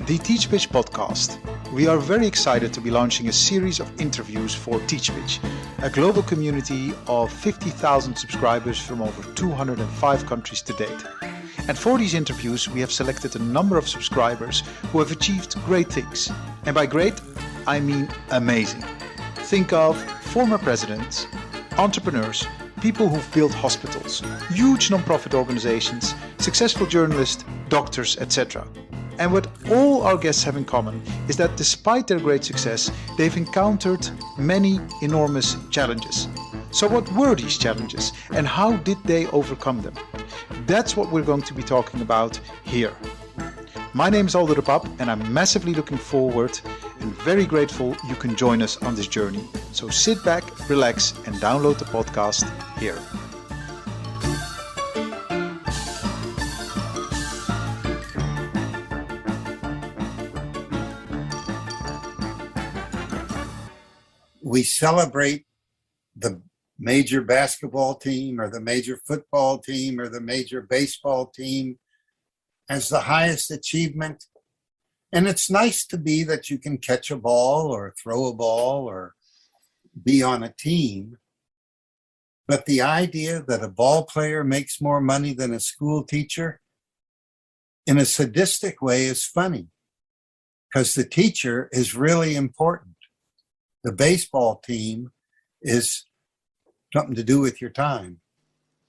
the TeachPitch podcast. We are very excited to be launching a series of interviews for TeachPitch, a global community of 50,000 subscribers from over 205 countries to date. And for these interviews, we have selected a number of subscribers who have achieved great things. And by great, I mean amazing. Think of former presidents, entrepreneurs, people who've built hospitals, huge non-profit organizations, successful journalists, doctors, etc. And what all our guests have in common is that despite their great success, they've encountered many enormous challenges. So what were these challenges and how did they overcome them? That's what we're going to be talking about here. My name is Aldo and I'm massively looking forward and very grateful you can join us on this journey. So sit back, relax and download the podcast here. We celebrate the major basketball team or the major football team or the major baseball team as the highest achievement. And it's nice to be that you can catch a ball or throw a ball or be on a team. But the idea that a ball player makes more money than a school teacher in a sadistic way is funny because the teacher is really important. The baseball team is something to do with your time.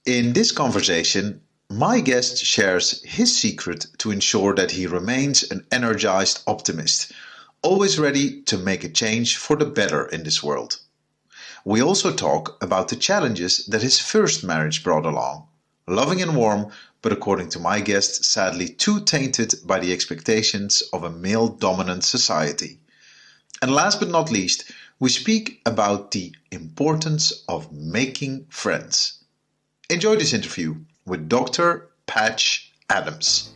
In this conversation, my guest shares his secret to ensure that he remains an energized optimist, always ready to make a change for the better in this world. We also talk about the challenges that his first marriage brought along, loving and warm, but according to my guest, sadly too tainted by the expectations of a male-dominant society. And last but not least, we speak about the importance of making friends. Enjoy this interview with Dr. Patch Adams.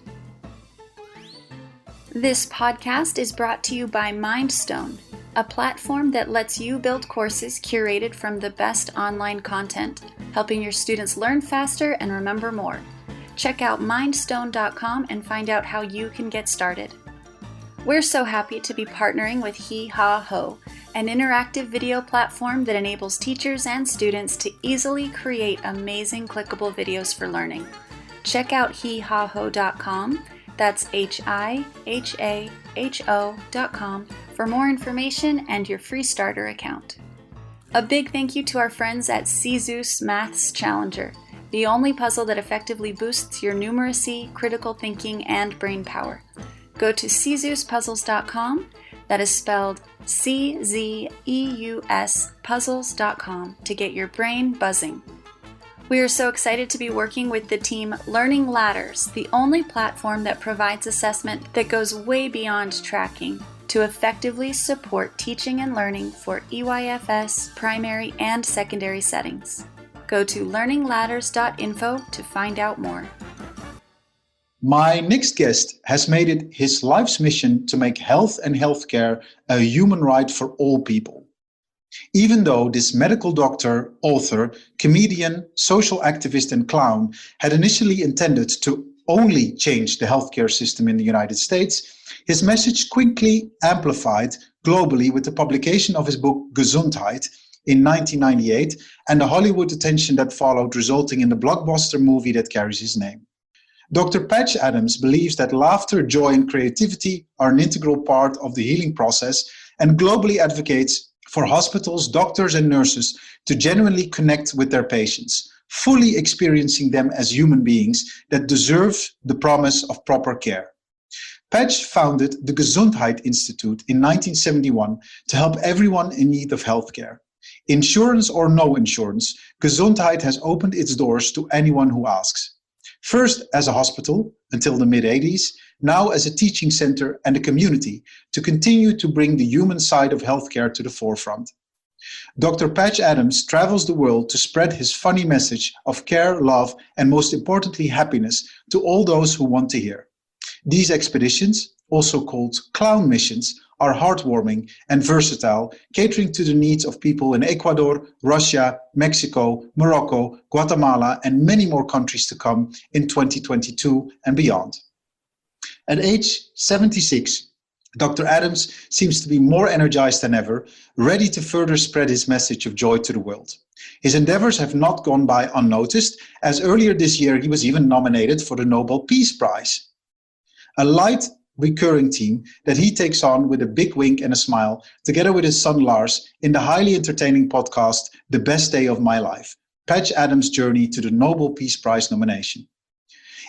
This podcast is brought to you by Mindstone, a platform that lets you build courses curated from the best online content, helping your students learn faster and remember more. Check out mindstone.com and find out how you can get started. We're so happy to be partnering with Hee Ha Ho, an interactive video platform that enables teachers and students to easily create amazing clickable videos for learning. Check out heehaho.com, that's HIHAHO.com, for more information and your free starter account. A big thank you to our friends at Zeus Maths Challenger, the only puzzle that effectively boosts your numeracy, critical thinking, and brain power. Go to CZeusPuzzles.com, that is spelled CZEUS puzzles.com, to get your brain buzzing. We are so excited to be working with the team Learning Ladders, the only platform that provides assessment that goes way beyond tracking to effectively support teaching and learning for EYFS, primary, and secondary settings. Go to learningladders.info to find out more. My next guest has made it his life's mission to make health and healthcare a human right for all people. Even though this medical doctor, author, comedian, social activist and clown had initially intended to only change the healthcare system in the United States, his message quickly amplified globally with the publication of his book Gesundheit in 1998 and the Hollywood attention that followed, resulting in the blockbuster movie that carries his name. Dr. Patch Adams believes that laughter, joy, and creativity are an integral part of the healing process and globally advocates for hospitals, doctors, and nurses to genuinely connect with their patients, fully experiencing them as human beings that deserve the promise of proper care. Patch founded the Gesundheit Institute in 1971 to help everyone in need of healthcare. Insurance or no insurance, Gesundheit has opened its doors to anyone who asks. First as a hospital until the mid-80s, now as a teaching center and a community to continue to bring the human side of healthcare to the forefront. Dr. Patch Adams travels the world to spread his funny message of care, love, and most importantly, happiness to all those who want to hear. These expeditions, also called clown missions, are heartwarming and versatile, catering to the needs of people in Ecuador, Russia, Mexico, Morocco, Guatemala, and many more countries to come in 2022 and beyond. At age 76, Dr. Adams seems to be more energized than ever, ready to further spread his message of joy to the world. His endeavors have not gone by unnoticed, as earlier this year he was even nominated for the Nobel Peace Prize. A light, recurring theme that he takes on with a big wink and a smile, together with his son Lars, in the highly entertaining podcast, The Best Day of My Life, Patch Adams' journey to the Nobel Peace Prize nomination.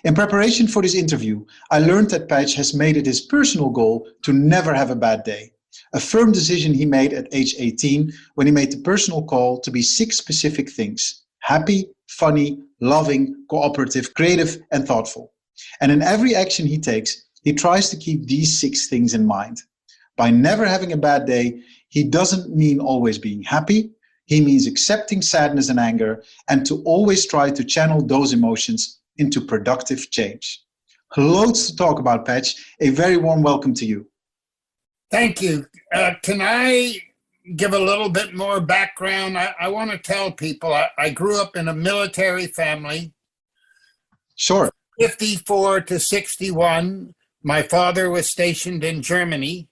In preparation for this interview, I learned that Patch has made it his personal goal to never have a bad day. A firm decision he made at age 18 when he made the personal call to be 6 specific things: happy, funny, loving, cooperative, creative, and thoughtful. And in every action he takes, he tries to keep these 6 things in mind. By never having a bad day, he doesn't mean always being happy. He means accepting sadness and anger, and to always try to channel those emotions into productive change. Loads to talk about, Patch. A very warm welcome to you. Thank you. Can I give a little bit more background? I want to tell people I grew up in a military family. Sure. 54 to 61. My father was stationed in Germany,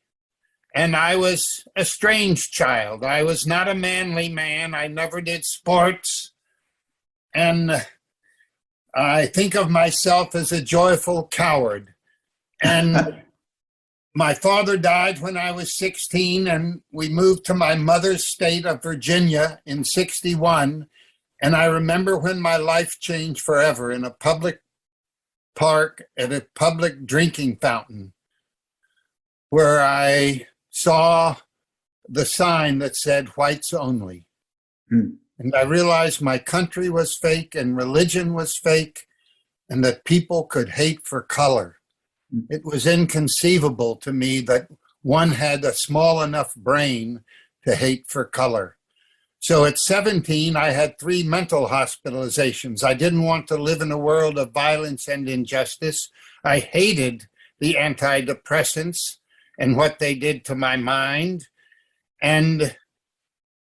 and I was a strange child. I was not a manly man. I never did sports. And I think of myself as a joyful coward. And my father died when I was 16, and we moved to my mother's state of Virginia in 61. And I remember when my life changed forever in a public park at a public drinking fountain, where I saw the sign that said whites only. And I realized my country was fake and religion was fake, and that people could hate for color. It was inconceivable to me that one had a small enough brain to hate for color. So at 17, I had 3 mental hospitalizations. I didn't want to live in a world of violence and injustice. I hated the antidepressants and what they did to my mind. And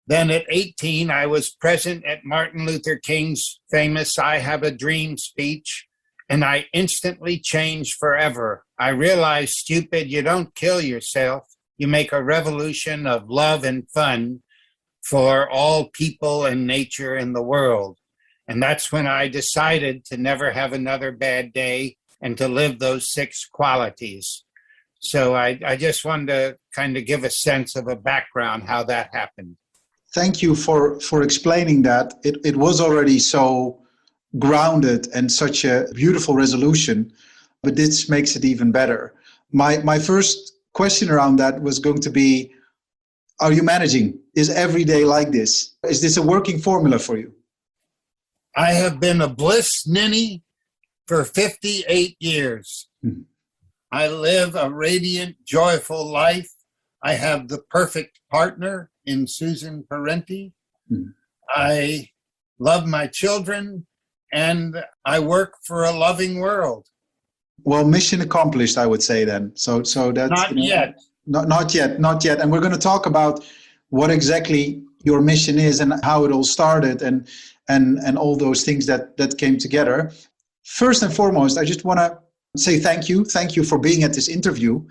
then at 18, I was present at Martin Luther King's famous I Have a Dream speech, and I instantly changed forever. I realized, stupid, you don't kill yourself. You make a revolution of love and fun for all people and nature in the world. And that's when I decided to never have another bad day and to live those 6 qualities. So I just wanted to kind of give a sense of a background how that happened. Thank you for explaining that. It was already so grounded and such a beautiful resolution, but this makes it even better. My first question around that was going to be, are you managing? Is every day like this? Is this a working formula for you? I have been a bliss ninny for 58 years. I live a radiant, joyful life. I have the perfect partner in Susan Parenti. I love my children, and I work for a loving world. Well, mission accomplished, I would say then. So that's not yet. Not yet. And we're going to talk about what exactly your mission is and how it all started and all those things that came together. First and foremost, I just want to say thank you. Thank you for being at this interview.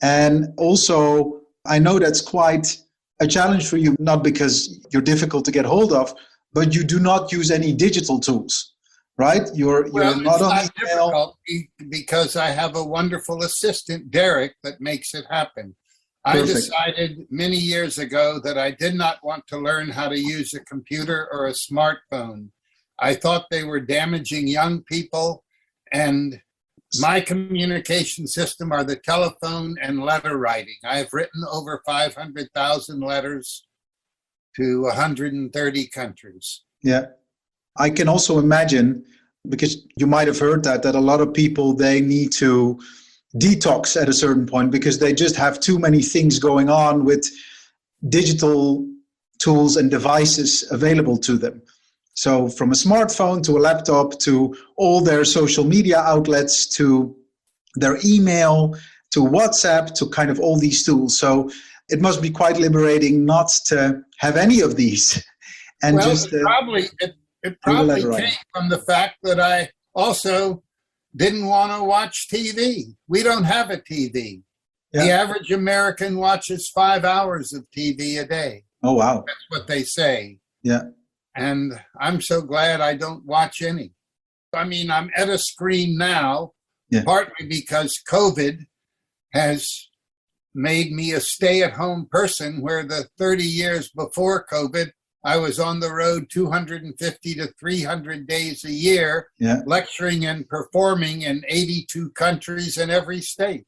And also, I know that's quite a challenge for you, not because you're difficult to get hold of, but you do not use any digital tools, right? You're not on email. Difficult because I have a wonderful assistant, Derek, that makes it happen. Perfect. I decided many years ago that I did not want to learn how to use a computer or a smartphone. I thought they were damaging young people, and my communication system are the telephone and letter writing. I have written over 500,000 letters to 130 countries. Yeah. I can also imagine, because you might have heard that a lot of people, they need to detox at a certain point because they just have too many things going on with digital tools and devices available to them. So from a smartphone to a laptop to all their social media outlets to their email to WhatsApp to kind of all these tools. So it must be quite liberating not to have any of these. And well, just it probably came from the fact that I also didn't want to watch TV. We don't have a TV. The average American watches 5 hours of TV a day. Oh, wow. That's what they say. Yeah. And I'm so glad I don't watch any. I mean, I'm at a screen now, partly because COVID has made me a stay-at-home person, where the 30 years before COVID, I was on the road 250 to 300 days a year, lecturing and performing in 82 countries in every state.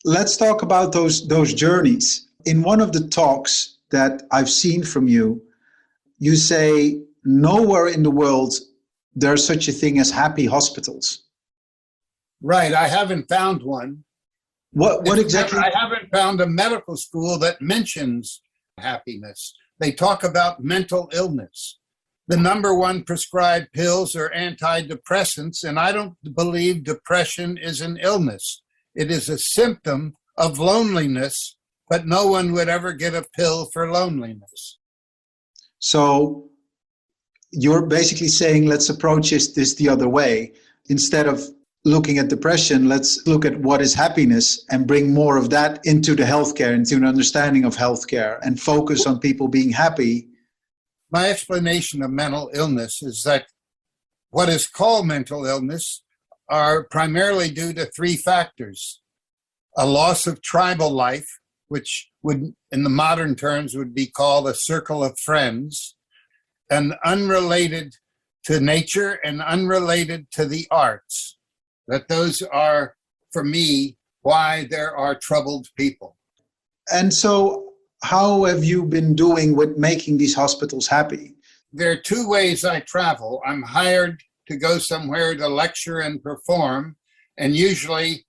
Let's talk about those journeys. In one of the talks that I've seen from you, you say nowhere in the world there's such a thing as happy hospitals. Right. I haven't found one. What exactly? I haven't found a medical school that mentions happiness. They talk about mental illness. The number one prescribed pills are antidepressants, and I don't believe depression is an illness. It is a symptom of loneliness, but no one would ever get a pill for loneliness. So you're basically saying, let's approach this the other way. Instead of looking at depression, let's look at what is happiness and bring more of that into the healthcare, into an understanding of healthcare, and focus on people being happy. My explanation of mental illness is that what is called mental illness are primarily due to three factors: a loss of tribal life, which would, in the modern terms, would be called a circle of friends, and unrelated to nature and unrelated to the arts. That those are, for me, why there are troubled people. And so how have you been doing with making these hospitals happy? There are two ways I travel. I'm hired to go somewhere to lecture and perform, and usually,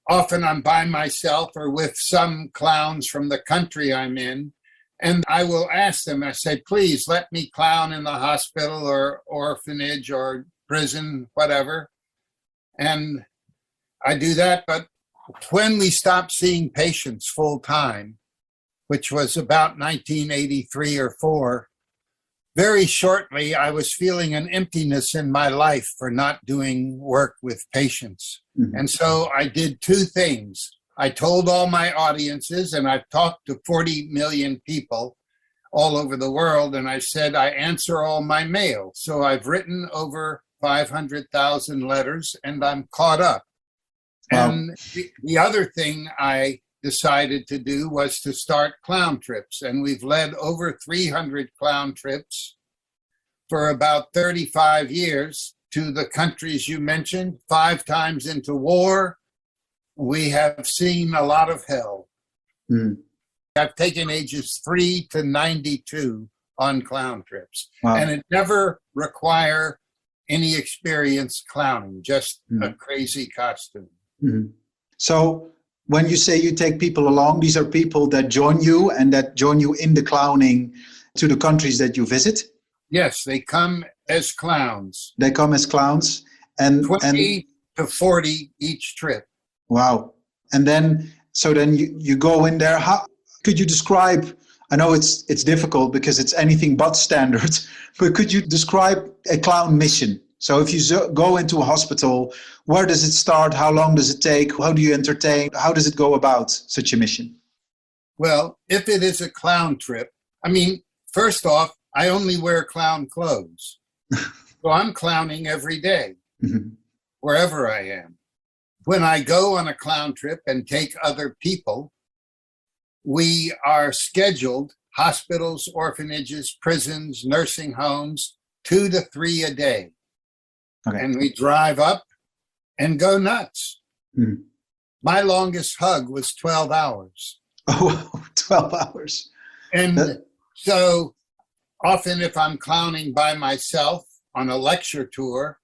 often I'm by myself or with some clowns from the country I'm in, and I will ask them, I say, please let me clown in the hospital or orphanage or prison, whatever. And I do that, but when we stopped seeing patients full time, which was about 1983 or 4, very shortly I was feeling an emptiness in my life for not doing work with patients. Mm-hmm. And so I did two things. I told all my audiences, and I've talked to 40 million people all over the world, and I said, I answer all my mail. So I've written over 500,000 letters, and I'm caught up. Wow. And the other thing I decided to do was to start clown trips, and we've led over 300 clown trips for about 35 years to the countries you mentioned, 5 times into war. We have seen a lot of hell. Mm. I've taken ages 3 to 92 on clown trips, and it never require any experience clowning, just a crazy costume. Mm-hmm. So when you say you take people along, these are people that join you and that join you in the clowning to the countries that you visit? Yes, they come as clowns. They come as clowns. And 20 to 40 each trip. Wow. And then, so then you go in there. How could you describe, I know it's difficult because it's anything but standard, but could you describe a clown mission? So if you go into a hospital, where does it start? How long does it take? How do you entertain? How does it go about such a mission? Well, if it is a clown trip, I mean, first off, I only wear clown clothes. So I'm clowning every day, wherever I am. When I go on a clown trip and take other people, we are scheduled, hospitals, orphanages, prisons, nursing homes, 2 to 3 a day. Okay. And we drive up and go nuts. Mm. My longest hug was 12 hours. Oh, 12 hours. And so often if I'm clowning by myself on a lecture tour,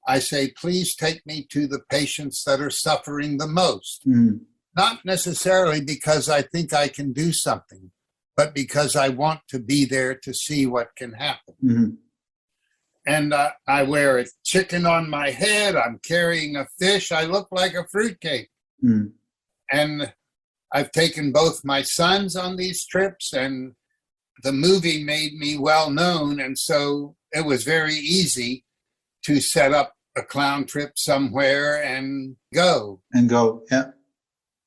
I say, please take me to the patients that are suffering the most. Mm. Not necessarily because I think I can do something, but because I want to be there to see what can happen. Mm-hmm. And I wear a chicken on my head. I'm carrying a fish. I look like a fruitcake. Mm. And I've taken both my sons on these trips, and the movie made me well known. And so it was very easy to set up a clown trip somewhere and go. Yeah.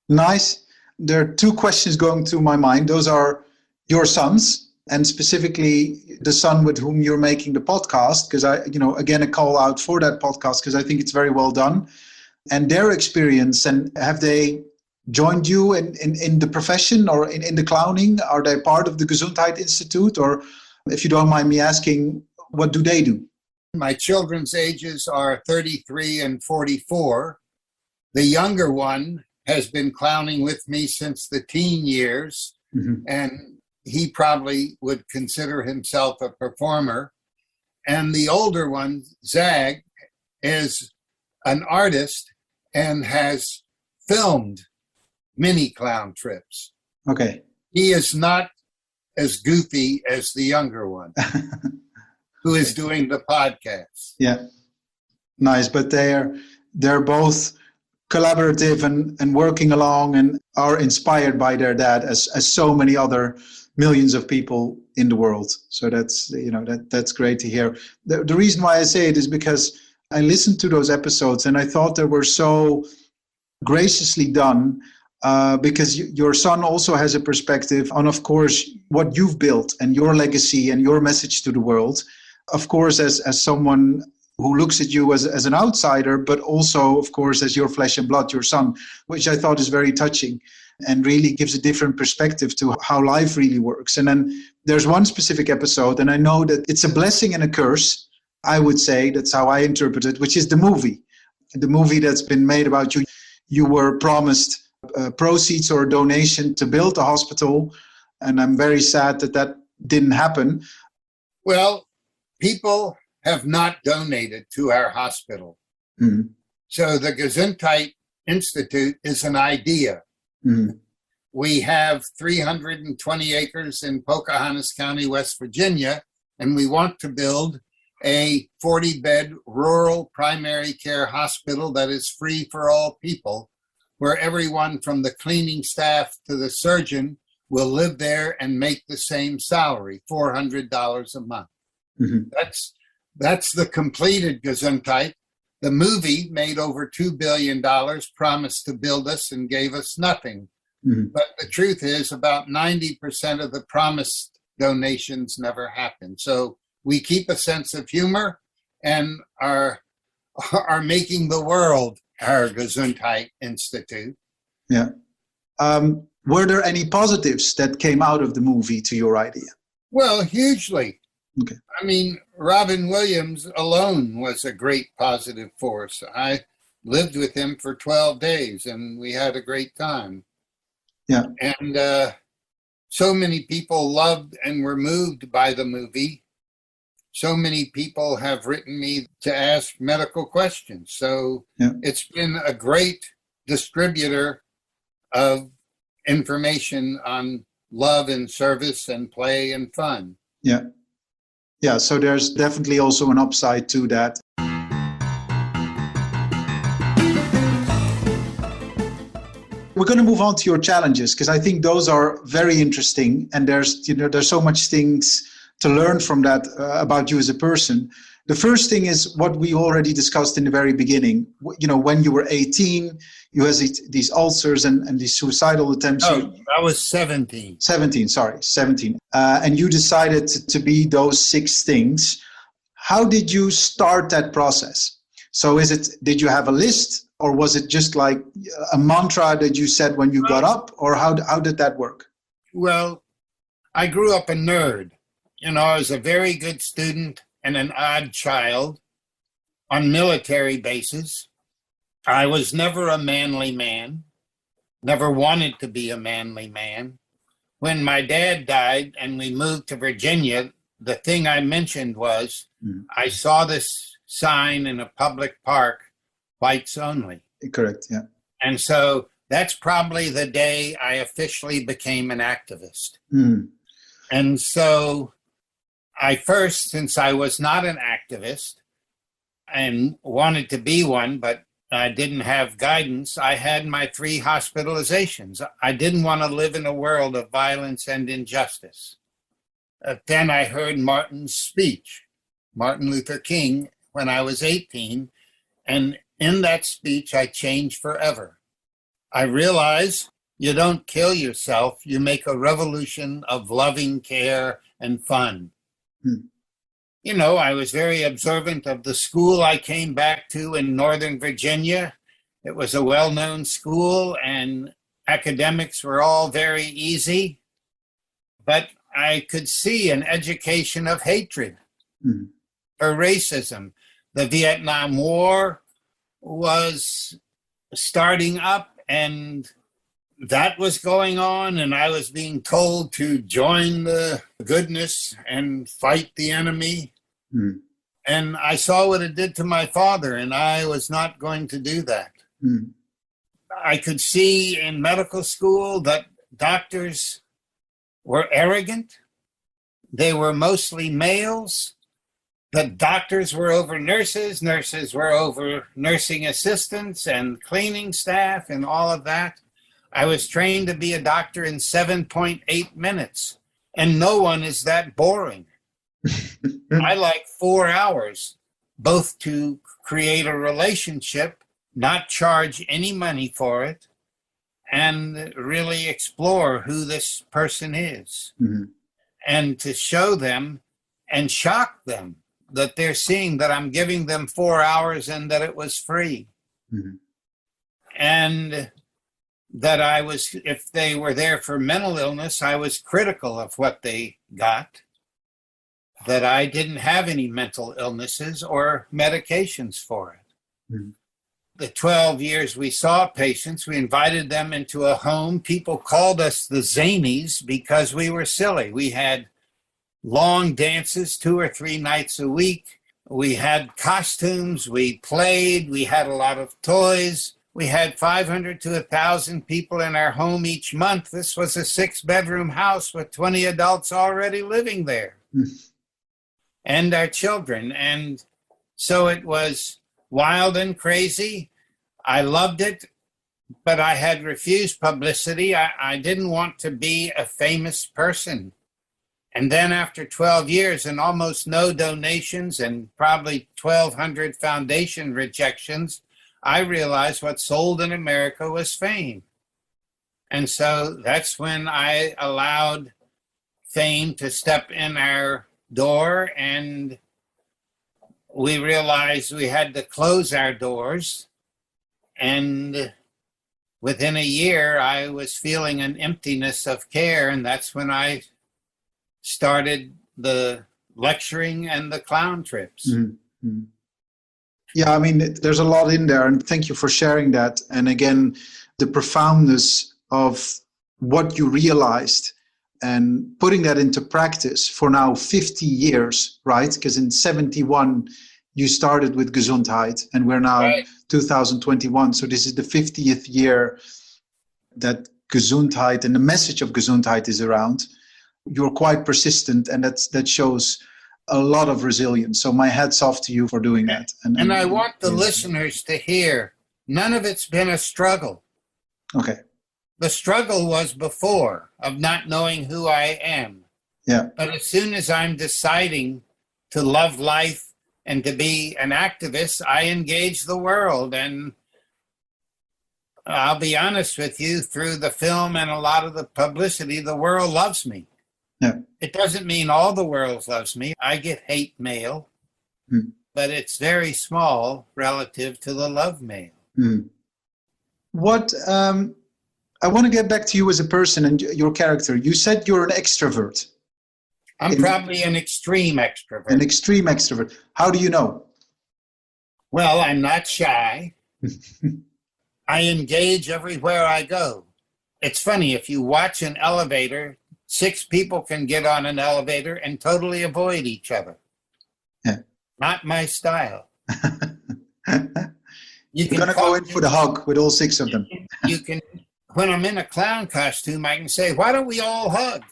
Nice. there are two questions going through my mind. Those are your sons, and specifically the son with whom you're making the podcast, because again, a call out for that podcast, because I think it's very well done, and their experience. And have they joined you in the profession or in the clowning? Are they part of the Gesundheit Institute? Or if you don't mind me asking, what do they do? My children's ages are 33 and 44. The younger one has been clowning with me since the teen years, and he probably would consider himself a performer. And the older one, Zag, is an artist and has filmed mini clown trips. Okay. He is not as goofy as the younger one, who is doing the podcast. Yeah, nice. But they're both collaborative and working along and are inspired by their dad, as so many other millions of people in the world. So that's great to hear. The reason why I say it is because I listened to those episodes and I thought they were so graciously done, because your son also has a perspective on, of course, what you've built and your legacy and your message to the world. Of course, as someone who looks at you as an outsider, but also, of course, as your flesh and blood, your son, which I thought is very touching and really gives a different perspective to how life really works. And then there's one specific episode, and I know that it's a blessing and a curse, I would say, that's how I interpret it, which is the movie that's been made about you. You were promised proceeds or a donation to build a hospital, and I'm very sad that didn't happen. Well, people have not donated to our hospital. Mm-hmm. So the Gesundheit Institute is an idea. Mm-hmm. We have 320 acres in Pocahontas County, West Virginia, and we want to build a 40-bed rural primary care hospital that is free for all people, where everyone from the cleaning staff to the surgeon will live there and make the same salary, $400 a month. Mm-hmm. That's the completed Gesundheit. The movie made over $2 billion, promised to build us and gave us nothing. Mm-hmm. But the truth is about 90% of the promised donations never happen. So we keep a sense of humor and are making the world our Gesundheit Institute. Yeah. Were there any positives that came out of the movie to your idea? Well, hugely. Okay. I mean, Robin Williams alone was a great positive force. I lived with him for 12 days and we had a great time. Yeah. And so many people loved and were moved by the movie. So many people have written me to ask medical questions. So It's been a great distributor of information on love and service and play and fun. Yeah. Yeah, so there's definitely also an upside to that. We're going to move on to your challenges, because I think those are very interesting, and there's so much things to learn from that about you as a person. The first thing is what we already discussed in the very beginning. When you were 18, you had these ulcers and these suicidal attempts. Oh, I was 17. 17. And you decided to be those 6 things. How did you start that process? So did you have a list, or was it just like a mantra that you said when you got up, or how did that work? Well, I grew up a nerd. I was a very good student and an odd child on military bases. I was never a manly man, never wanted to be a manly man. When my dad died and we moved to Virginia, the thing I mentioned was I saw this sign in a public park, whites only. Correct, yeah. And so that's probably the day I officially became an activist. Mm. And so I first, since I was not an activist and wanted to be one, but I didn't have guidance, I had my 3 hospitalizations. I didn't want to live in a world of violence and injustice. Then I heard Martin's speech, Martin Luther King, when I was 18. And in that speech, I changed forever. I realized You don't kill yourself. You make a revolution of loving care and fun. You know, I was very observant of the school I came back to in Northern Virginia. It was a well-known school and academics were all very easy, but I could see an education of hatred or racism. The Vietnam War was starting up and that was going on, and I was being told to join the goodness and fight the enemy. And I saw what it did to my father, and I was not going to do that. I could see in medical school that doctors were arrogant. They were mostly males. That doctors were over nurses, nurses were over nursing assistants and cleaning staff and all of that. I was trained to be a doctor in 7.8 minutes, and no one is that boring. I like 4 hours, both to create a relationship, not charge any money for it, and really explore who this person is, and to show them and shock them that they're seeing that I'm giving them 4 hours and that it was free. And that I was, if they were there for mental illness, I was critical of what they got, that I didn't have any mental illnesses or medications for it. The 12 years we saw patients, we invited them into a home. People called us the zanies because we were silly. We had long dances 2 or 3 nights a week. We had costumes, we played, we had a lot of toys. We had 500 to 1,000 people in our home each month. This was a 6-bedroom house with 20 adults already living there and our children. And so it was wild and crazy. I loved it, but I had refused publicity. I didn't want to be a famous person. And then after 12 years and almost no donations and probably 1,200 foundation rejections, I realized what sold in America was fame. And so that's when I allowed fame to step in our door, and we realized we had to close our doors. And within a year, I was feeling an emptiness of care, and that's when I started the lecturing and the clown trips. Yeah, I mean, there's a lot in there, and thank you for sharing that. And again, the profoundness of what you realized and putting that into practice for now 50 years, right? Because in 71, you started with Gesundheit, and we're now 2021. So this is the 50th year that Gesundheit and the message of Gesundheit is around. You're quite persistent, and that shows a lot of resilience. So my hat's off to you for doing that. And I want the listeners to hear, none of it's been a struggle. Okay. The struggle was before, of not knowing who I am. Yeah. But as soon as I'm deciding to love life and to be an activist, I engage the world. And I'll be honest with you, through the film and a lot of the publicity, the world loves me. Yeah. It doesn't mean all the world loves me. I get hate mail, but it's very small relative to the love mail. What I want to get back to you as a person and your character. You said you're an extrovert. I'm probably an extreme extrovert. An extreme extrovert. How do you know? Well, I'm not shy. I engage everywhere I go. It's funny, if you watch an elevator, 6 people can get on an elevator and totally avoid each other. Yeah. Not my style. You're going to go in for the hug with all 6 of them. You can, when I'm in a clown costume, I can say, why don't we all hug?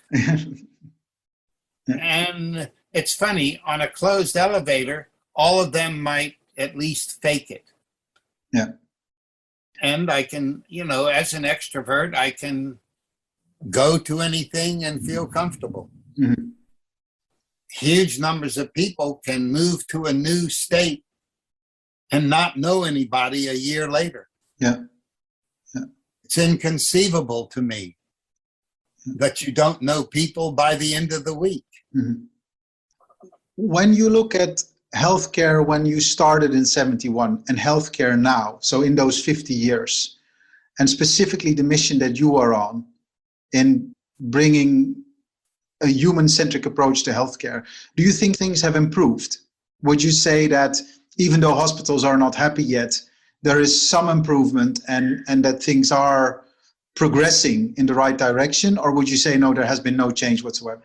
And it's funny, on a closed elevator, all of them might at least fake it. Yeah. And I can, as an extrovert, I can go to anything and feel comfortable. Huge numbers of people can move to a new state and not know anybody a year later. Yeah. It's inconceivable to me that you don't know people by the end of the week. Mm-hmm. When you look at healthcare when you started in 71 and healthcare now, so in those 50 years, and specifically the mission that you are on in bringing a human-centric approach to healthcare, do you think things have improved? Would you say that even though hospitals are not happy yet, there is some improvement and that things are progressing in the right direction? Or would you say, no, there has been no change whatsoever?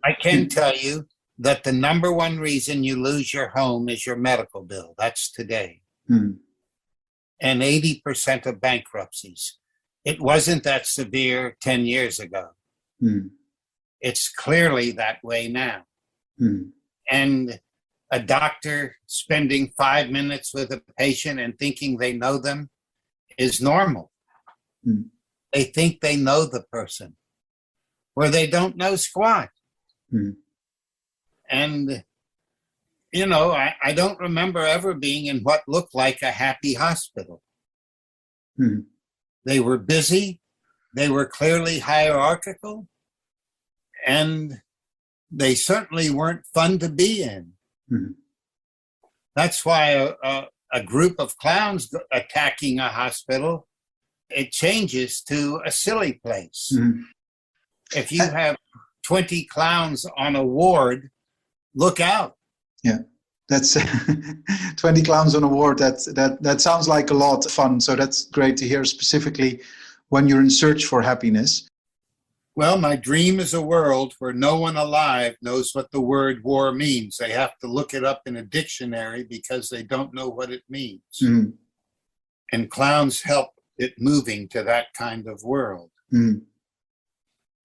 I can tell you that the number one reason you lose your home is your medical bill. That's today. Hmm. And 80% of bankruptcies. It wasn't that severe 10 years ago. Hmm. It's clearly that way now. Hmm. And a doctor spending 5 minutes with a patient and thinking they know them is normal. Hmm. They think they know the person, where they don't know squat. Hmm. And, you know, I don't remember ever being in what looked like a happy hospital. Hmm. They were busy. They were clearly hierarchical. And they certainly weren't fun to be in. Hmm. That's why a group of clowns attacking a hospital, it changes to a silly place. Hmm. If you have 20 clowns on a ward, look out. Yeah, that's 20 clowns on a ward. That sounds like a lot of fun. So that's great to hear, specifically when you're in search for happiness. Well, my dream is a world where no one alive knows what the word war means. They have to look it up in a dictionary because they don't know what it means. Mm. And clowns help it moving to that kind of world. Mm.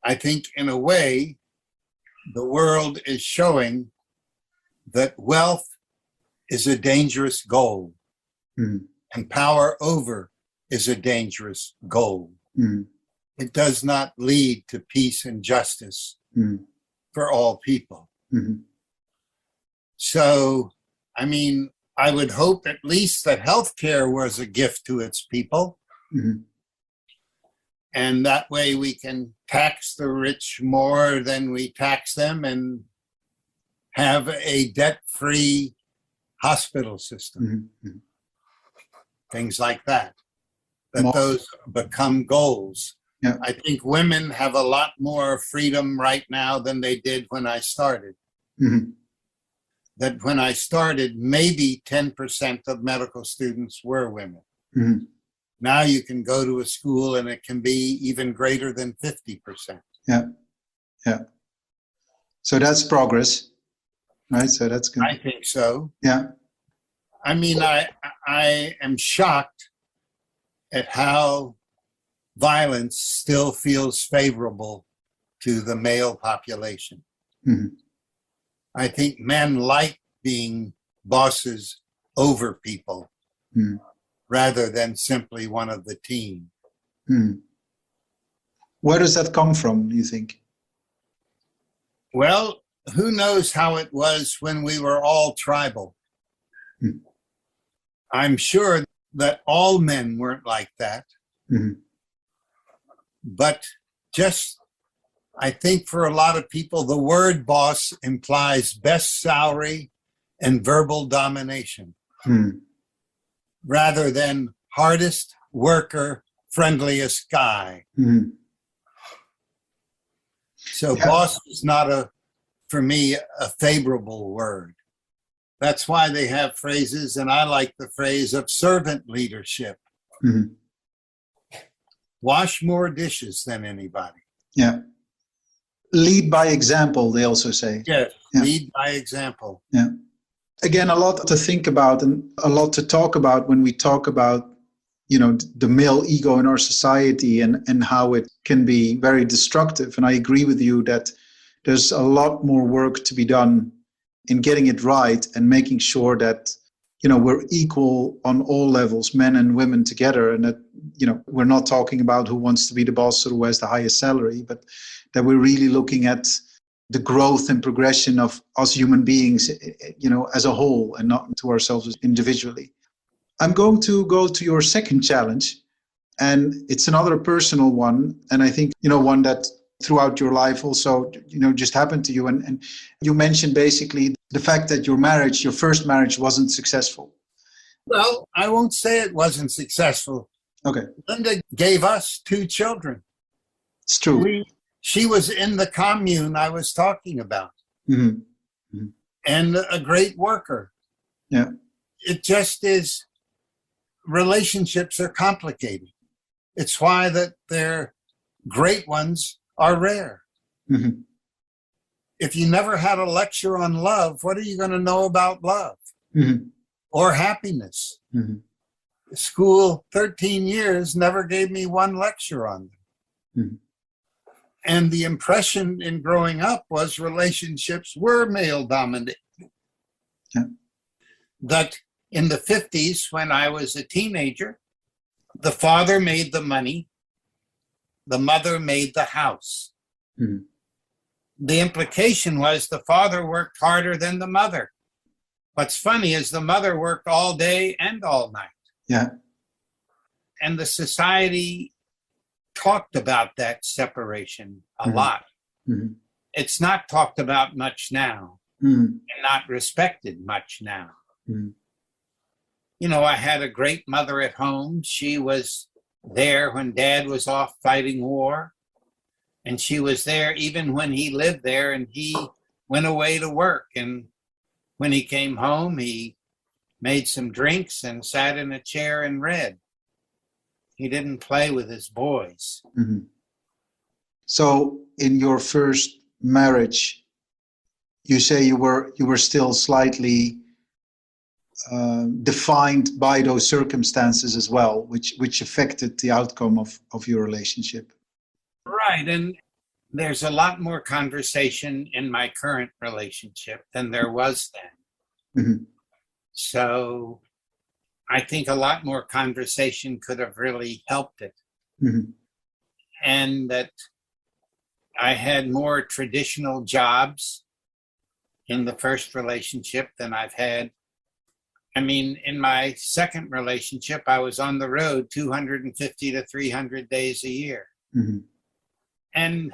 I think in a way, the world is showing that wealth is a dangerous goal, and power over is a dangerous goal. It does not lead to peace and justice for all people. So, I mean, I would hope at least that healthcare was a gift to its people. And that way we can tax the rich more than we tax them and have a debt-free hospital system. Things like that. Those become goals. Yeah. I think women have a lot more freedom right now than they did when I started. That when I started, maybe 10% of medical students were women. Now you can go to a school and it can be even greater than 50%. Yeah, yeah. So that's progress, right? So that's good. I think so. Yeah. I mean, I am shocked at how violence still feels favorable to the male population. I think men like being bosses over people rather than simply one of the team. Where does that come from, do you think? Well, who knows how it was when we were all tribal. I'm sure that all men weren't like that. But just, I think for a lot of people, the word boss implies best salary and verbal domination rather than hardest worker, friendliest guy. So boss is not for me, a favorable word. That's why they have phrases, and I like the phrase of servant leadership. Wash more dishes than anybody. Yeah. Lead by example, they also say. Yes, yeah. Lead by example. Yeah. Again, a lot to think about and a lot to talk about when we talk about, you know, the male ego in our society and how it can be very destructive. And I agree with you that there's a lot more work to be done in getting it right and making sure that, you know, we're equal on all levels, men and women together, and that, you know, we're not talking about who wants to be the boss or who has the highest salary, but that we're really looking at the growth and progression of us human beings, you know, as a whole and not to ourselves individually. I'm going to go to your second challenge, And it's another personal one. And I think, one that throughout your life also, just happened to you. And you mentioned basically the fact that your first marriage wasn't successful. Well, I won't say it wasn't successful. Okay. Linda gave us 2 children. It's true. She was in the commune I was talking about. Mm-hmm. Mm-hmm. And a great worker. Yeah. It just is, relationships are complicated. It's why that their great ones are rare. Mm-hmm. If you never had a lecture on love, what are you going to know about love? Mm-hmm. Or happiness? Mm-hmm. School, 13 years, never gave me one lecture on them. Mm-hmm. And the impression in growing up was relationships were male dominated. Yeah. That in the 50s, when I was a teenager, the father made the money, the mother made the house. Mm-hmm. The implication was the father worked harder than the mother. What's funny is the mother worked all day and all night. Yeah. And the society talked about that separation a Mm-hmm. lot. Mm-hmm. It's not talked about much now, Mm-hmm. and not respected much now. Mm-hmm. I had a great mother at home. She was there when Dad was off fighting war. And she was there even when he lived there and he went away to work. And when he came home, he made some drinks and sat in a chair and read. He didn't play with his boys. Mm-hmm. So in your first marriage, you say you were still slightly defined by those circumstances as well, which affected the outcome of your relationship. Right. And there's a lot more conversation in my current relationship than there was then. Mm-hmm. So I think a lot more conversation could have really helped it. Mm-hmm. And that I had more traditional jobs in the first relationship than I've had. I mean, in my second relationship, I was on the road 250 to 300 days a year. Mm-hmm. And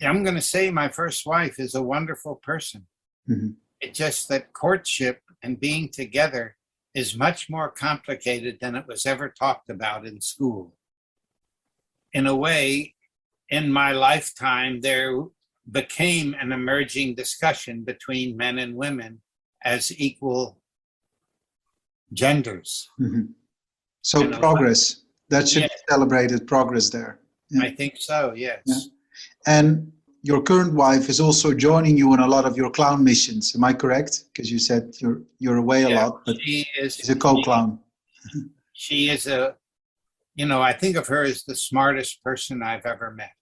I'm going to say my first wife is a wonderful person. Mm-hmm. It's just that courtship and being together is much more complicated than it was ever talked about in school. In a way, in my lifetime, there became an emerging discussion between men and women as equal genders. Mm-hmm. So progress, that should be celebrated, progress there. Yeah. I think so, yes. Yeah. And your current wife is also joining you in a lot of your clown missions. Am I correct? Because you said you're away a lot, but she's a co-clown. She is I think of her as the smartest person I've ever met.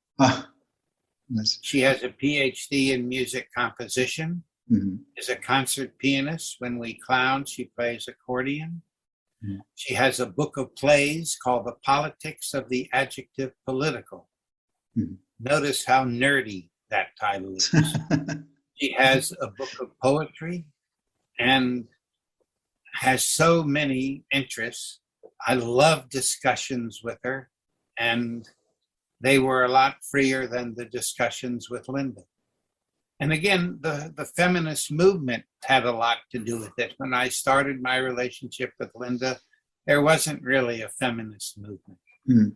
Yes. She has a PhD in music composition, mm-hmm. is a concert pianist. When we clown, she plays accordion. Mm-hmm. She has a book of plays called The Politics of the Adjective Political. Mm-hmm. Notice how nerdy that title is. She has a book of poetry and has so many interests. I love discussions with her, and they were a lot freer than the discussions with Linda. And again, the feminist movement had a lot to do with it. When I started my relationship with Linda, there wasn't really a feminist movement. Mm.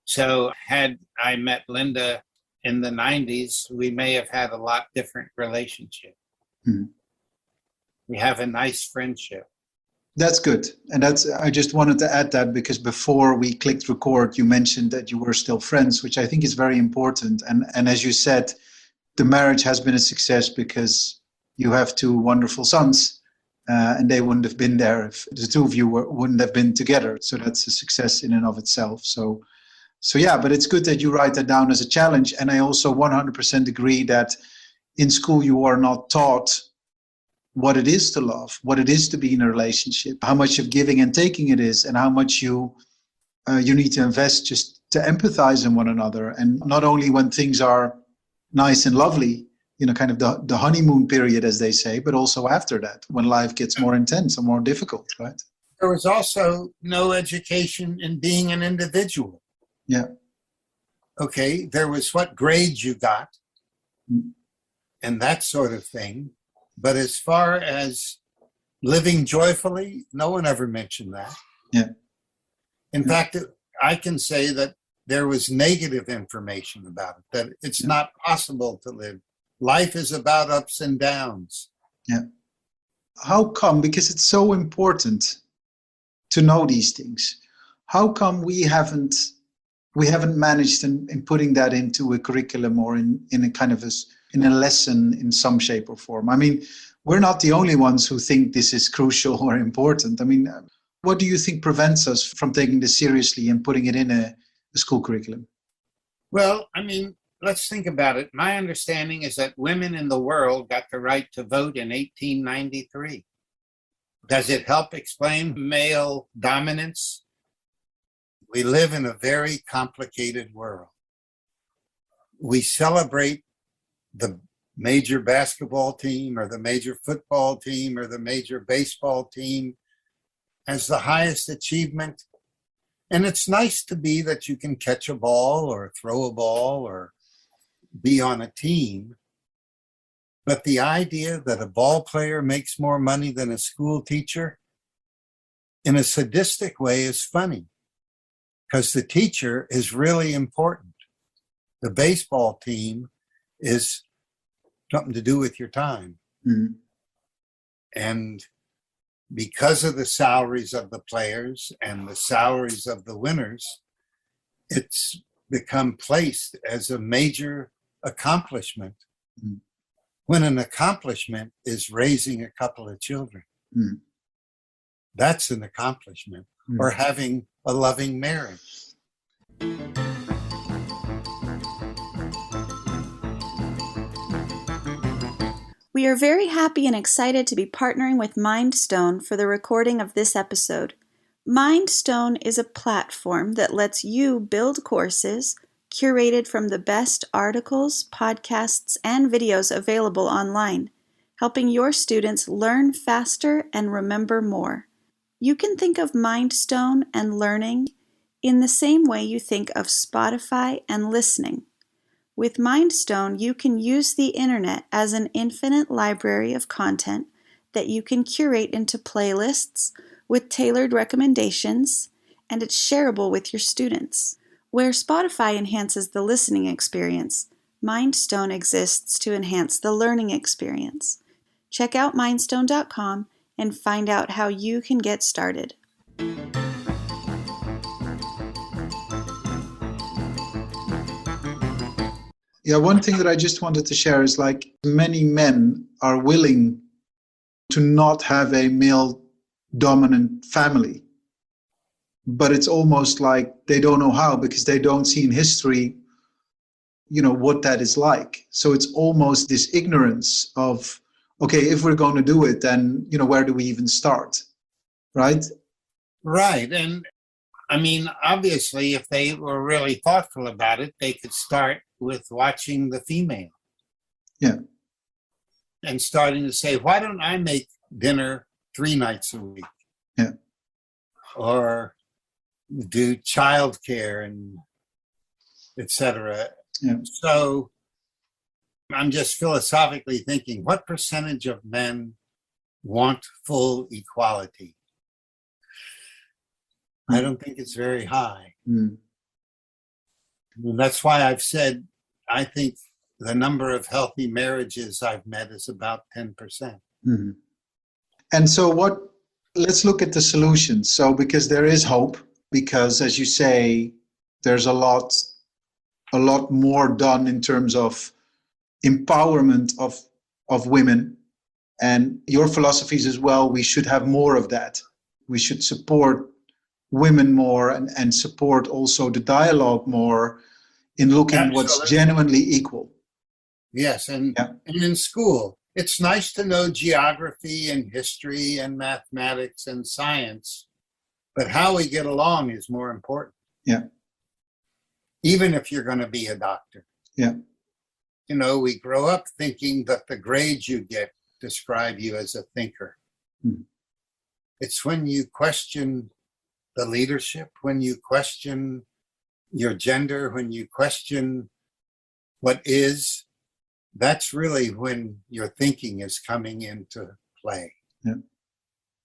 So had I met Linda in the 90s, we may have had a lot different relationship. Mm. We have a nice friendship. That's good. And I just wanted to add that because before we clicked record, you mentioned that you were still friends, which I think is very important. And as you said, the marriage has been a success because you have 2 wonderful sons, and they wouldn't have been there if the 2 of you wouldn't have been together. So that's a success in and of itself. So yeah, but it's good that you write that down as a challenge. And I also 100% agree that in school you are not taught what it is to love, what it is to be in a relationship, how much of giving and taking it is, and how much you need to invest just to empathize in one another. And not only when things are nice and lovely, kind of the honeymoon period, as they say, but also after that, when life gets more intense and more difficult, right? There was also no education in being an individual. Yeah. Okay, there was what grades you got Mm. and that sort of thing. But as far as living joyfully, no one ever mentioned that. Yeah. In fact, I can say that there was negative information about it, that it's not possible to live. Life is about ups and downs. Yeah. How come? Because it's so important to know these things. How come we haven't managed in putting that into a curriculum or in a kind of in a lesson in some shape or form? I mean, we're not the only ones who think this is crucial or important. I mean, what do you think prevents us from taking this seriously and putting it in a school curriculum? Well, I mean, let's think about it. My understanding is that women in the world got the right to vote in 1893. Does it help explain male dominance? We live in a very complicated world. We celebrate the major basketball team or the major football team or the major baseball team as the highest achievement. And it's nice to be that you can catch a ball or throw a ball or be on a team. But the idea that a ball player makes more money than a school teacher in a sadistic way is funny, because the teacher is really important. The baseball team is something to do with your time. Mm-hmm. And because of the salaries of the players and the salaries of the winners, it's become placed as a major accomplishment. Mm-hmm. When an accomplishment is raising a couple of children. Mm-hmm. That's an accomplishment. Mm-hmm. Or having a loving marriage. We are very happy and excited to be partnering with Mindstone for the recording of this episode. Mindstone is a platform that lets you build courses curated from the best articles, podcasts, and videos available online, helping your students learn faster and remember more. You can think of Mindstone and learning in the same way you think of Spotify and listening. With Mindstone, you can use the internet as an infinite library of content that you can curate into playlists with tailored recommendations, and it's shareable with your students. Where Spotify enhances the listening experience, Mindstone exists to enhance the learning experience. Check out mindstone.com and find out how you can get started. Yeah, one thing that I just wanted to share is like many men are willing to not have a male dominant family, but it's almost like they don't know how because they don't see in history, what that is like. So it's almost this ignorance of, okay, if we're going to do it, then, where do we even start? Right? Right. And I mean, obviously, if they were really thoughtful about it, they could start with watching the female. Yeah. And starting to say, why don't I make dinner 3 nights a week? Yeah. Or do childcare and etc. Yeah. So I'm just philosophically thinking, what percentage of men want full equality? I don't think it's very high. Mm. And that's why I've said, I think the number of healthy marriages I've met is about 10%. Mm-hmm. And so let's look at the solutions. So because there is hope, because as you say, there's a lot more done in terms of empowerment of women, and your philosophies as well, we should have more of that. We should support women more and support also the dialogue more in looking at what's genuinely equal. Yes, and in school, it's nice to know geography and history and mathematics and science, but how we get along is more important. Yeah. Even if you're going to be a doctor. Yeah. We grow up thinking that the grades you get describe you as a thinker. Mm. It's when you question the leadership, when you question your gender, when you question what is, that's really when your thinking is coming into play. Yeah.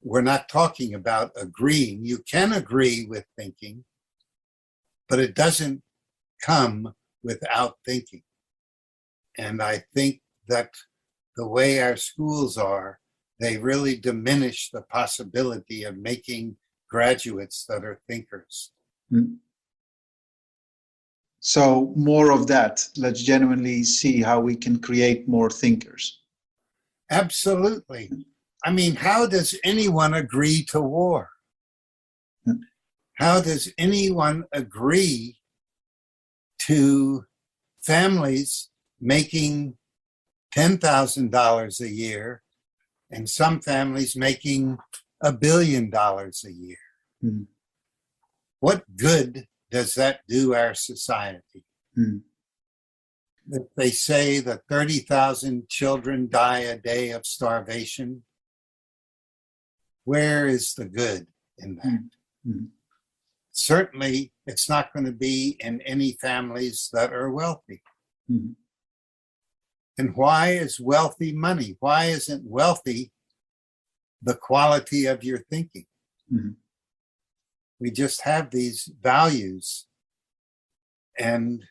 We're not talking about agreeing. You can agree with thinking, but it doesn't come without thinking. And I think that the way our schools are, they really diminish the possibility of making graduates that are thinkers. Mm. So more of that. Let's genuinely see how we can create more thinkers. Absolutely. I mean, how does anyone agree to war? Yeah. How does anyone agree to families making $10,000 a year and some families making $1 billion a year? Mm. What good does that do our society? Mm. If they say that 30,000 children die a day of starvation, where is the good in that? Mm. Certainly, it's not going to be in any families that are wealthy. Mm. And why is wealthy money? Why isn't wealthy the quality of your thinking? Mm. We just have these values. And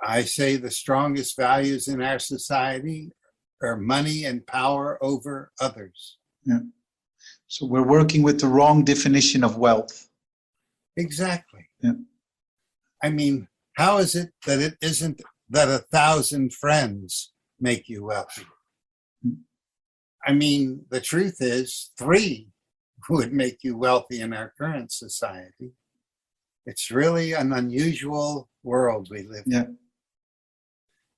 I say the strongest values in our society are money and power over others. Yeah. So we're working with the wrong definition of wealth. Exactly. Yeah. I mean, how is it that it isn't that 1,000 friends make you wealthy? Mm. I mean, the truth is 3 would make you wealthy in our current society. It's really an unusual world we live Yeah. in.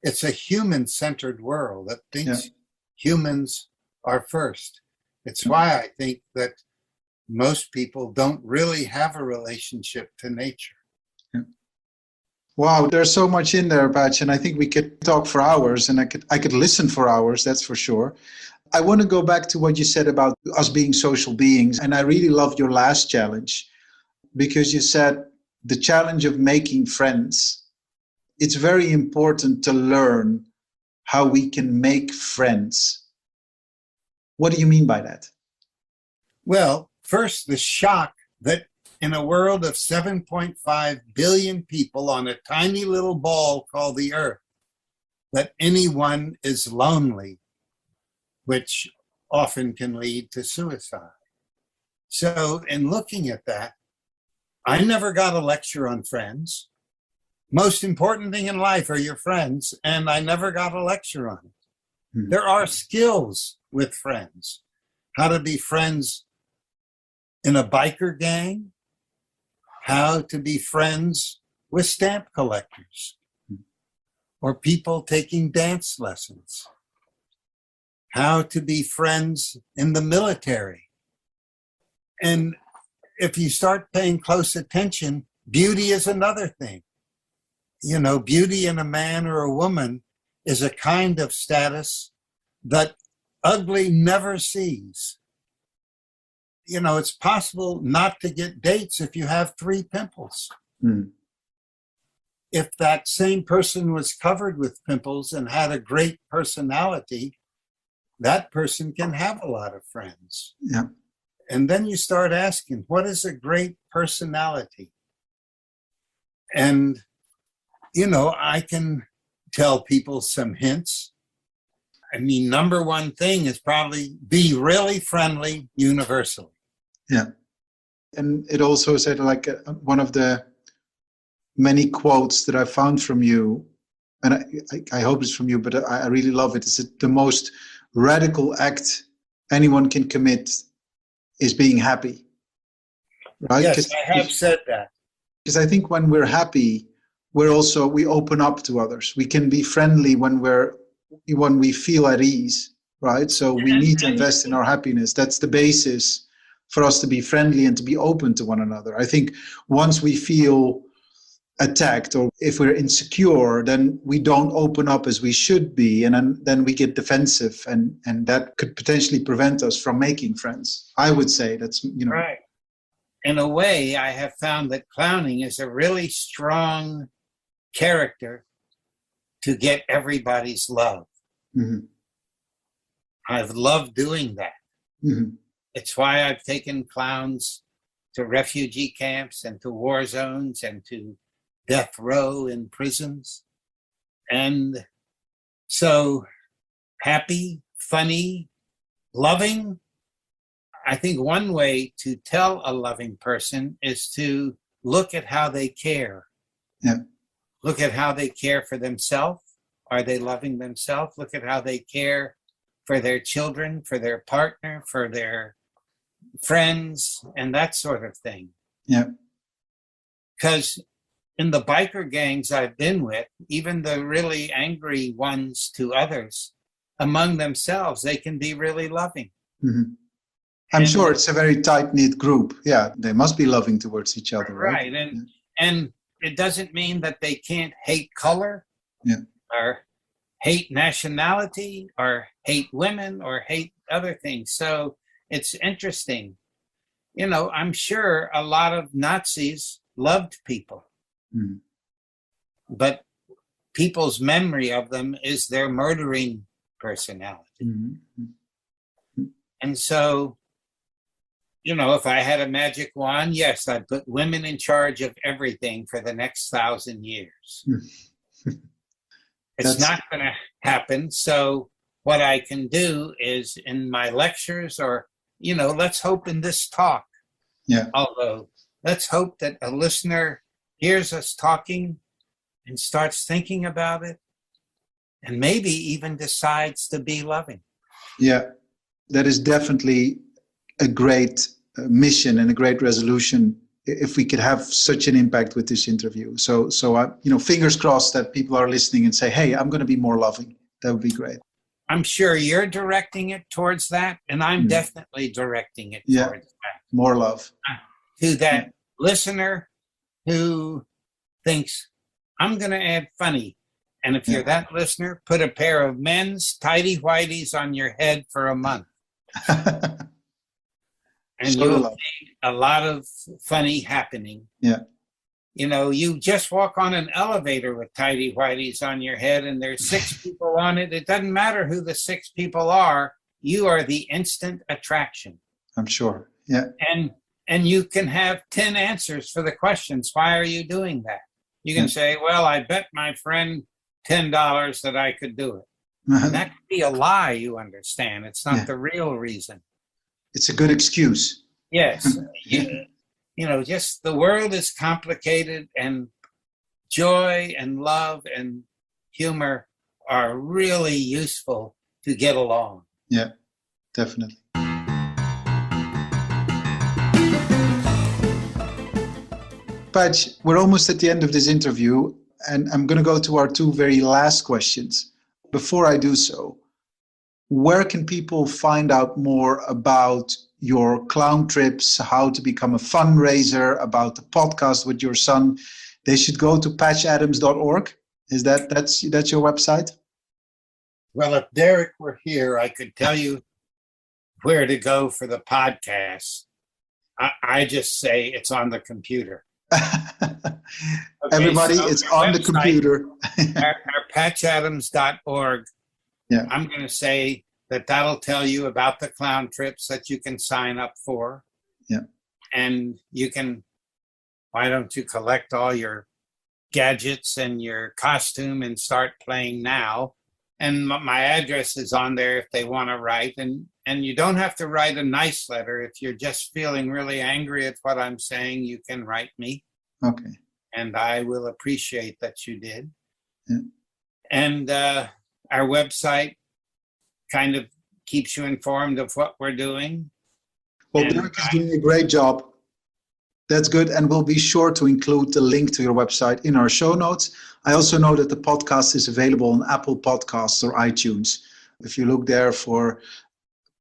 It's a human-centered world that thinks Yeah. humans are first. It's why I think that most people don't really have a relationship to nature. Yeah. Wow, there's so much in there, Patch, and I think we could talk for hours, and I could listen for hours, that's for sure. I want to go back to what you said about us being social beings, and I really loved your last challenge, because you said the challenge of making friends. It's very important to learn how we can make friends. What do you mean by that? Well, first, the shock that in a world of 7.5 billion people on a tiny little ball called the Earth, that anyone is lonely, which often can lead to suicide. So in looking at that, I never got a lecture on friends. Most important thing in life are your friends, and I never got a lecture on it. Hmm. There are skills with friends. How to be friends in a biker gang, how to be friends with stamp collectors, or people taking dance lessons, how to be friends in the military. And if you start paying close attention, beauty is another thing. You know, beauty in a man or a woman is a kind of status that ugly never sees. You know, it's possible not to get dates if you have 3 pimples. Mm. If that same person was covered with pimples and had a great personality, that person can have a lot of friends. Yeah. And then you start asking, what is a great personality? And, you know, I can tell people some hints. I mean, number one thing is probably be really friendly universally. Yeah. And it also said, like, one of the many quotes that I found from you, and I hope it's from you, but I really love it, is that the most radical act anyone can commit is being happy. Right? Yes, I have said that. Because I think when we're happy, we open up to others. We can be friendly when we feel at ease, right? So we need to invest in our happiness. That's the basis for us to be friendly and to be open to one another. I think once we feel attacked, or if we're insecure, then we don't open up as we should be, and then we get defensive, and that could potentially prevent us from making friends. I would say that's, Right. In a way, I have found that clowning is a really strong character to get everybody's love. Mm-hmm. I've loved doing that. Mm-hmm. It's why I've taken clowns to refugee camps and to war zones and to death row in prisons. And so happy, funny, loving. I think one way to tell a loving person is to look at how they care. Yeah. Look at how they care for themselves. Are they loving themselves? Look at how they care for their children, for their partner, for their friends, and that sort of thing. Yeah. Because in the biker gangs I've been with, even the really angry ones to others, among themselves, they can be really loving. Mm-hmm. I'm sure it's a very tight-knit group. Yeah, they must be loving towards each other, right? Right, and it doesn't mean that they can't hate color, or hate nationality, or hate women, or hate other things. So it's interesting. I'm sure a lot of Nazis loved people. Mm. But people's memory of them is their murdering personality. Mm-hmm. And so, if I had a magic wand, yes, I'd put women in charge of everything for the next 1,000 years. It's not going to happen. So what I can do is in my lectures, or, let's hope in this talk, Aldo, let's hope that a listener hears us talking and starts thinking about it, and maybe even decides to be loving. Yeah, that is definitely a great mission and a great resolution if we could have such an impact with this interview. So fingers crossed that people are listening and say, hey, I'm going to be more loving. That would be great. I'm sure you're directing it towards that, and I'm definitely directing it towards that. More love. To that listener who thinks, I'm going to add funny. And if you're that listener, put a pair of men's tighty-whities on your head for a month. And you'll see a lot of funny happening. Yeah. You just walk on an elevator with tighty-whities on your head and there's 6 people on it. It doesn't matter who the 6 people are. You are the instant attraction. I'm sure. Yeah. And you can have 10 answers for the questions. Why are you doing that? You can say, well, I bet my friend $10 that I could do it. And that could be a lie, you understand. It's not the real reason. It's a good excuse. Yes. Just the world is complicated, and joy and love and humor are really useful to get along. Yeah, definitely. Patch, we're almost at the end of this interview, and I'm going to go to our 2 very last questions. Before I do so, where can people find out more about your clown trips, how to become a fundraiser, about the podcast with your son? They should go to patchadams.org. Is that's your website? Well, if Derek were here, I could tell you where to go for the podcast. I just say it's on the computer. Everybody, so it's on the computer. our patchadams.org. Yeah. I'm going to say that'll tell you about the clown trips that you can sign up for. Yeah. And why don't you collect all your gadgets and your costume and start playing now? And my address is on there if they want to write. And you don't have to write a nice letter. If you're just feeling really angry at what I'm saying, you can write me. Okay. And I will appreciate that you did. Yeah. And our website kind of keeps you informed of what we're doing. Well, Derek is doing a great job. That's good. And we'll be sure to include the link to your website in our show notes. I also know that the podcast is available on Apple Podcasts or iTunes. If you look there for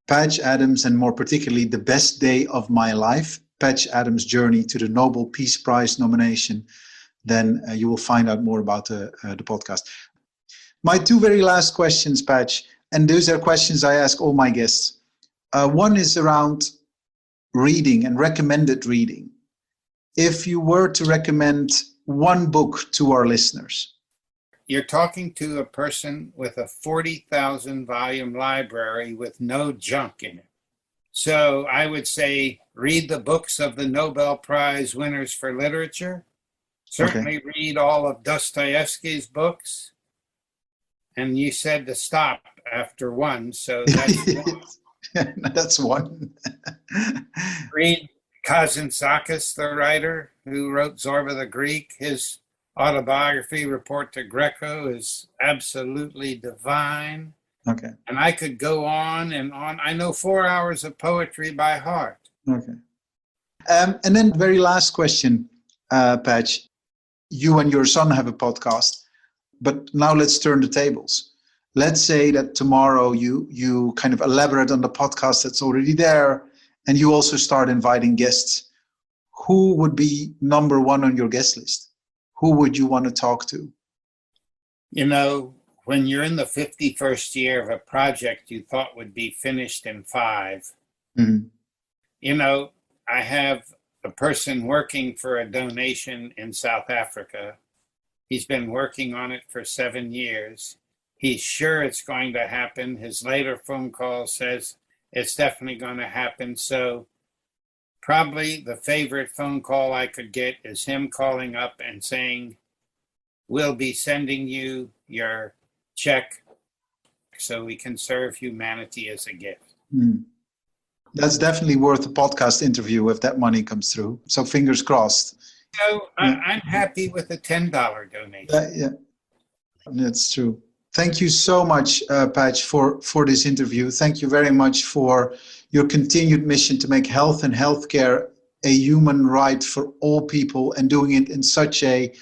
Patch Adams, and more particularly The Best Day of My Life, Patch Adams' Journey to the Nobel Peace Prize nomination, then you will find out more about the podcast. My two very last questions, Patch, and those are questions I ask all my guests. One is around reading and recommended reading. If you were to recommend one book to our listeners. You're talking to a person with a 40,000 volume library with no junk in it. So I would say read the books of the Nobel Prize winners for literature. Certainly read all of Dostoevsky's books. And you said to stop after one, so that's one. That's one. Read Kazantzakis, the writer who wrote Zorba the Greek. His autobiography, Report to Greco, is absolutely divine. Okay. And I could go on and on. I know 4 hours of poetry by heart. Okay. And then very last question, Patch. You and your son have a podcast, but now let's turn the tables. Let's say that tomorrow you kind of elaborate on the podcast that's already there, and you also start inviting guests. Who would be number one on your guest list? Who would you want to talk to? You know, when you're in the 51st year of a project you thought would be finished in 5, you know, I have a person working for a donation in South Africa. He's been working on it for 7 years. He's sure it's going to happen. His later phone call says it's definitely going to happen. So probably the favorite phone call I could get is him calling up and saying, we'll be sending you your check so we can serve humanity as a gift. That's definitely worth a podcast interview if that money comes through. So fingers crossed. So I'm happy with a $10 donation. Yeah, that's true. Thank you so much, Patch, for this interview. Thank you very much for your continued mission to make health and healthcare a human right for all people, and doing it in such a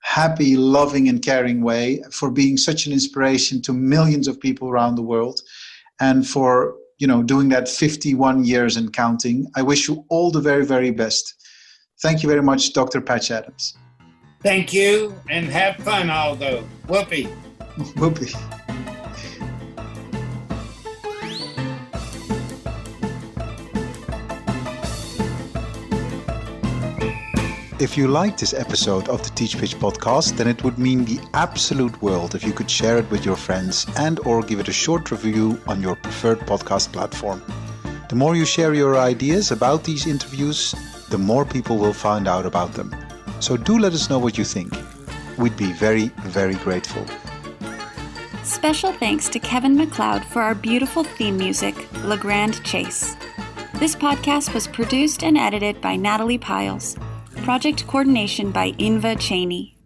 happy, loving, and caring way, for being such an inspiration to millions of people around the world, and for doing that 51 years and counting. I wish you all the very, very best. Thank you very much, Dr. Patch Adams. Thank you, and have fun, Aldo. Whoopee. Whoopee. If you liked this episode of the Teach Pitch podcast, then it would mean the absolute world if you could share it with your friends and or give it a short review on your preferred podcast platform. The more you share your ideas about these interviews, the more people will find out about them. So do let us know what you think. We'd be very, very grateful. Special thanks to Kevin MacLeod for our beautiful theme music, Le Grand Chase. This podcast was produced and edited by Natalie Piles. Project coordination by Inva Cheney.